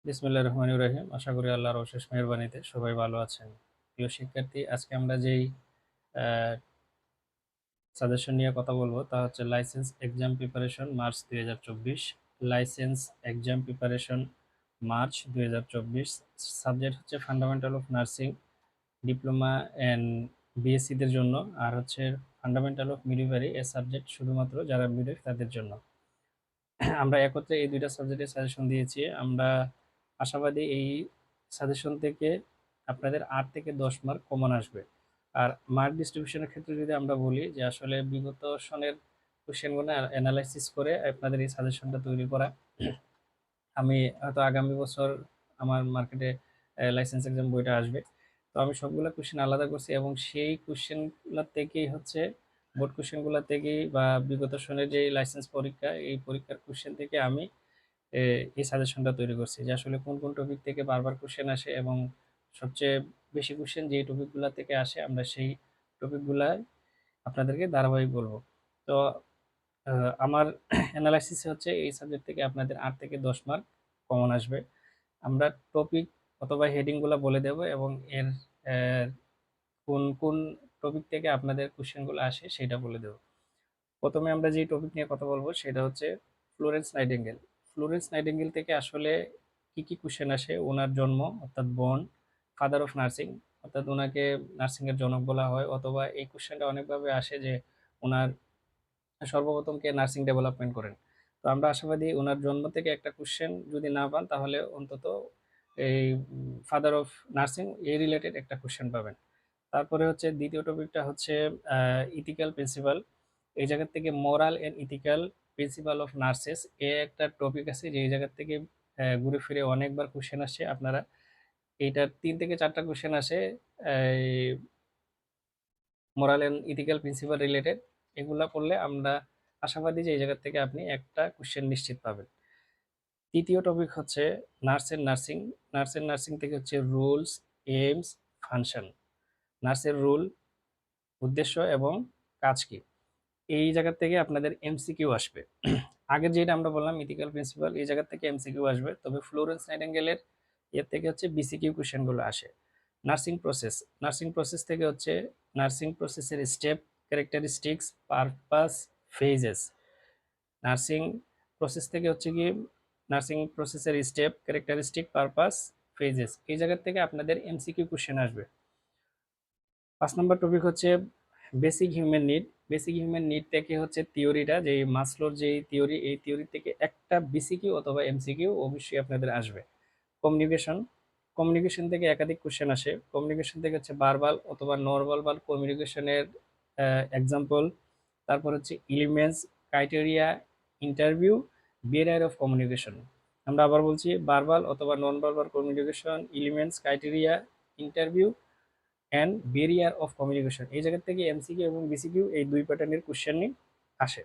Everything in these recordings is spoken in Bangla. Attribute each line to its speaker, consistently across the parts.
Speaker 1: বিসমিল্লাহির রহমানির রহিম। আশা করি আল্লাহর অশেষ মেহেরবানিতে সবাই ভালো আছেন। প্রিয় শিক্ষার্থী, আজকে আমরা যেই সাজেশন নিয়ে কথা বলবো তা হচ্ছে licence exam preparation March 2024। Licence exam preparation March 2024। Subject হচ্ছে fundamental of nursing, diploma and বিএসসিদের জন্য। আর হচ্ছে ফান্ডামেন্টাল অফ মিডওয়াইফারি, এ সাবজেক্ট শুধুমাত্র যারা মিডওয়াইফ তাদের জন্য। আমরা একত্রে এই দুইটা সাবজেক্টের সাজেশন দিয়েছি। আমরা আশাবাদী এই সাজেশন থেকে আপনাদের 8 থেকে 10 মার্ক কমন আসবে। আর মার্ক ডিস্ট্রিবিউশনের ক্ষেত্রে যদি আমরা বলি যে আসলে বিগত সনের কোশ্চেনগুলো অ্যানালাইসিস করে আপনাদের এই সাজেশনটা তৈরি করা। আমি হয়তো আগামী বছর আমার মার্কেটে লাইসেন্স এক্সাম বইটা আসবে, তো আমি সবগুলো কোশ্চেন আলাদা করছি এবং সেই কোশ্চেনগুলো থেকেই হচ্ছে বোর্ড কোশ্চেনগুলো থেকেই বা বিগত সনের যে লাইসেন্স পরীক্ষা, এই পরীক্ষার কোশ্চেন থেকে আমি এই সাজেশনটা তৈরি করছি যে আসলে কোন কোন টপিক থেকে বারবার কোশ্চেন আসে এবং সবচেয়ে বেশি কোশ্চেন যেই টপিকগুলো থেকে আসে আমরা সেই টপিকগুলা আপনাদেরকে ধারাবাহিক বলবো। তো আমার অ্যানালাইসিস হচ্ছে এই সাবজেক্ট থেকে আপনাদের 8 থেকে 10 মার্ক কমন আসবে। আমরা টপিক অথবা হেডিংগুলো বলে দেব এবং এর আহ, কোন কোন টপিক থেকে আপনাদের কোশ্চেনগুলো আসে সেটা বলে দেব। প্রথমে আমরা যে টপিক নিয়ে কথা বলবো সেটা হচ্ছে ফ্লোরেন্স নাইটিঙ্গেল। ফ্লোরেন্স নাইটিঙ্গেল থেকে আসলে কি কি কোশ্চেন আসে? ওনার জন্ম অর্থাৎ বর্ন, ফাদার অফ নার্সিং অর্থাৎ ওনাকে নার্সিং এর জনক বলা হয়, অথবা এই কোশ্চেনটা অনেকভাবে আসে যে ওনার সর্বপ্রথম কে নার্সিং ডেভেলপমেন্ট করেন। তো আমরা আশাবাদী ওনার জন্ম থেকে একটা কোশ্চেন যদি না পান তাহলে অন্তত এই ফাদার অফ নার্সিং এই রিলেটেড একটা কোশ্চেন পাবেন। তারপরে হচ্ছে দ্বিতীয় টপিকটা হচ্ছে ইথিক্যাল প্রিন্সিপাল। এই জায়গা থেকে moral and ethical principle of nurses এ একটা টপিক আছে যে এই জায়গা থেকে ঘুরে ফিরে অনেকবার কোশ্চেন আসে। আপনারা এইটার 3 থেকে 4টা কোশ্চেন আসে এই moral and ethical principle related. এগুলা পড়লে আমরা আশাবাদী যে এই জায়গা থেকে আপনি একটা কোশ্চেন নিশ্চিত পাবেন। তৃতীয় টপিক হচ্ছে নার্সের নার্সিং। নার্সের নার্সিং থেকে হচ্ছে রুলস, এইমস, ফাংশন। নার্সের রুল, উদ্দেশ্য এবং কাজ কি, এই জায়গা থেকে আপনাদের এমসিকিউ আসবে। আগের যেটা আমরা বললাম ইথিক্যাল প্রিন্সিপাল, এই জায়গা থেকে এমসিকিউ আসবে, তবে ফ্লোরেন্স নাইটিঙ্গেলের এর থেকে হচ্ছে বিসিকিউ কোশ্চেনগুলো আসে। নার্সিং প্রসেস, নার্সিং প্রসেস থেকে হচ্ছে নার্সিং প্রসেসের step, characteristics, purpose, phases. Nursing process থেকে হচ্ছে কি নার্সিং প্রসেসের স্টেপ, ক্যারেক্টারিস্টিক, পারপাস, ফেজেস, এই জায়গা থেকে আপনাদের এমসিকিউ কোশ্চেন আসবে। 5 নম্বর টপিক হচ্ছে basic human need. Basic human need থেকে হচ্ছে থিওরিটা, যে মাসলোর যে থিওরি, এই থিওরি থেকে একটা বিসিকিউ অথবা এমসিকিউ অবশ্যই আপনাদের আসবে। কমিউনিকেশন, কমিউনিকেশন থেকে একাধিক কোশ্চেন আসে। কমিউনিকেশন থেকে হচ্ছে ভার্বাল অথবা নন ভার্বাল কমিউনিকেশনের এক্সাম্পল। তারপর হচ্ছে elements, criteria, interview, behaviour of communication. আমরা আবার বলছি, ভার্বাল অথবা non verbal communication, elements, criteria, interview and barrier of communication, এই জায়গা থেকে এমসিকিউ এবং বিসিকিউ এই দুই প্যাটার্নের কোশ্চেনই আসে।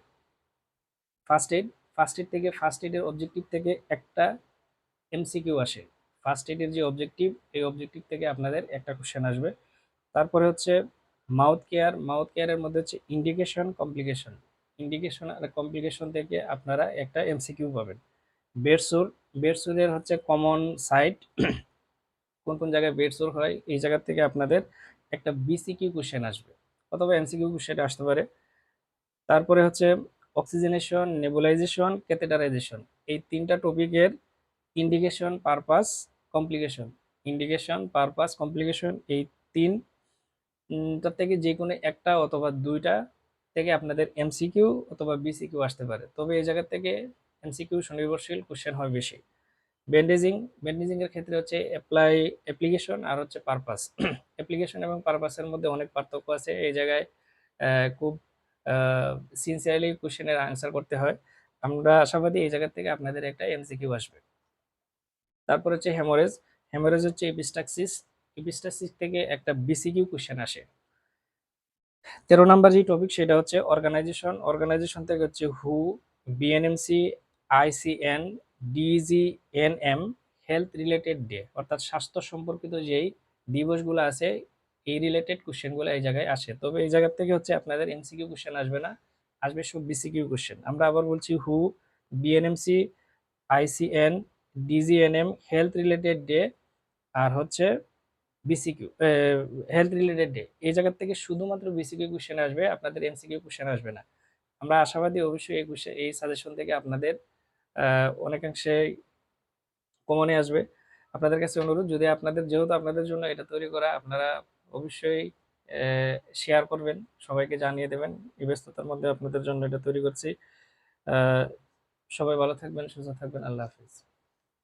Speaker 1: ফার্স্ট এইড, ফার্স্ট এইড থেকে ফার্স্ট এইডের অবজেক্টিভ থেকে একটা এমসিকিউ আসে। ফার্স্ট এইডের যে অবজেক্টিভ, এই অবজেক্টিভ থেকে আপনাদের একটা কোশ্চেন আসবে। তারপরে হচ্ছে মাউথ কেয়ার। মাউথ কেয়ারের মধ্যে হচ্ছে ইন্ডিকেশন, কমপ্লিকেশন। ইন্ডিকেশন আর কমপ্লিকেশন থেকে আপনারা একটা এমসিকিউ পাবেন। বেডসোর, বেডসোরের হচ্ছে কমন সাইট, কোন কোন জায়গায় বেডসোর হয়, এই জায়গা থেকে আপনাদের একটা বিসিকিউ কোশ্চেন আসবে অথবা এমসিকিউ কোশ্চেন আসতে পারে। তারপরে হচ্ছে অক্সিজেনেশন, নেবুলাইজেশন, ক্যাথেটারাইজেশন, এই 3টা টপিকের indication, purpose, complication. Indication, purpose, complication, এই তিনটার থেকে যে কোনো একটা অথবা দুইটা থেকে আপনাদের এমসিকিউ অথবা বিসিকিউ আসতে পারে, তবে এই জায়গা থেকে এমসিকিউ স্বনির্ভরশীল কোশ্চেন হয় বেশি। ব্যান্ডেজিং, ব্যান্ডেজিং এর ক্ষেত্রে হচ্ছে অ্যাপ্লিকেশন আর হচ্ছে পারপাস। অ্যাপ্লিকেশন এবং পারপাসের মধ্যে অনেক পার্থক্য আছে, এই জায়গায় খুব সিনসিয়ারলি কোশ্চেনের আনসার করতে হয়। আমরা আশাবাদী এই জায়গা থেকে আপনাদের একটা এমসিকিউ আসবে। তারপর হচ্ছে হেমোরেজ। হেমোরেজ হচ্ছে এপিস্টাক্সিস, এপিস্টাক্সিস থেকে একটা বিসিকিউ কোশ্চেন আসে। 13 নম্বর যে টপিক সেটা হচ্ছে অর্গানাইজেশন। অর্গানাইজেশন থেকে হচ্ছে হু, BNMC, ICN, DGNM, health related day, অর্থাৎ স্বাস্থ্য সম্পর্কিত যেই দিবসগুলো আছে এই রিলেটেড কোশ্চেনগুলো এই জায়গায় আসে, তবে এই জায়গা থেকে হচ্ছে আপনাদের এমসিকিউ কোশ্চেন আসবে না, আসবে সব বিসিকিউ কোশ্চেন। আমরা আবার বলছি হু, BNMC, ICN, DGNM health related day, আর হচ্ছে বিসিকিউ হেলথ রিলেটেড ডে। এই জায়গা থেকে শুধুমাত্র বিসিকিউ কোশ্চেন আসবে, আপনাদের এমসিকিউ কোশ্চেন আসবে না। আমরা আশাবাদী অবশ্যই এই সাজেশন থেকে আপনাদের অনেকাংশে কমনে আসবে। আপনাদের কাছে অনুরোধ, যদি আপনাদের, যেহেতু আপনাদের জন্য এটা তৈরি করা, আপনারা অবশ্যই শেয়ার করবেন, সবাইকে জানিয়ে দেবেন। এই ব্যস্ততার মধ্যে আপনাদের জন্য এটা তৈরি করছি। সবাই ভালো থাকবেন, সুস্থ থাকবেন। আল্লাহ হাফিজ।